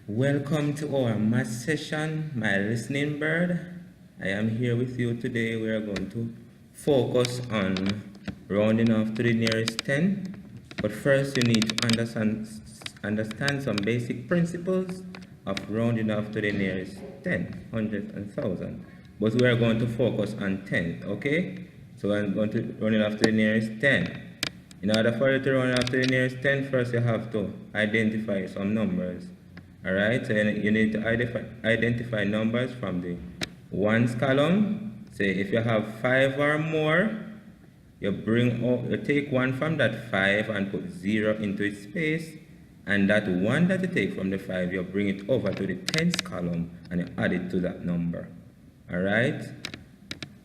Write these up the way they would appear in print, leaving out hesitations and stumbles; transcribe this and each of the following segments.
Welcome to our math session, my listening bird. I am here with you today. We are going to focus on rounding off to the nearest 10. But first you need to understand some basic principles of rounding off to the nearest 10, 100, and 1,000. But we are going to focus on 10, okay? So I'm going to round it off to the nearest 10. In order for you to round off to the nearest 10, first you have to identify some numbers. Alright, so you need to identify numbers from the ones column. Say if you have 5 or more, you take one from that 5 and put 0 into its space, and that one that you take from the 5, you bring it over to the tens column and you add it to that number. Alright,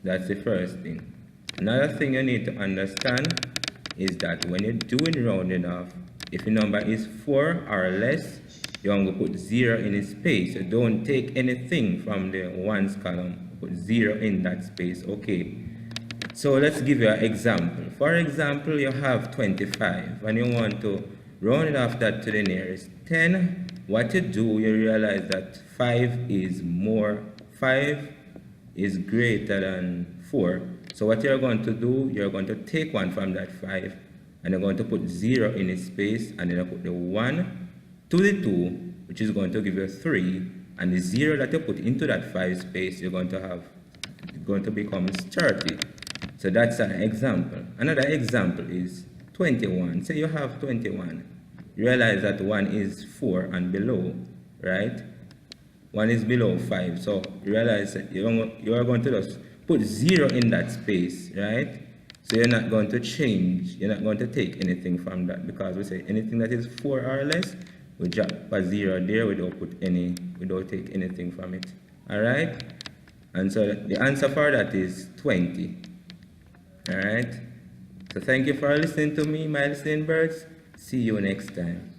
that's the first thing. Another thing you need to understand is that when you're doing rounding off, if the number is 4 or less, you're going to put 0 in its space. So don't take anything from the ones column. Put 0 in that space. Okay. So let's give you an example. For example, you have 25 and you want to round it off that to the nearest 10. What you do, you realize that 5 is greater than 4. So what you're going to do, you're going to take one from that 5 and you're going to put 0 in its space, and then you put the 1 to the 2, which is going to give you 3, and the 0 that you put into that 5 space, it's going to become 30. So that's an example. Another example is 21. Say you have 21. Realize that 1 is 4 and below, right? 1 is below 5. So you realize that you are going to just put 0 in that space, right? So you're not going to change. You're not going to take anything from that, because we say anything that is 4 or less, we drop a 0 there. We don't take anything from it. Alright? And so the answer for that is 20. Alright? So thank you for listening to me, my listening birds. See you next time.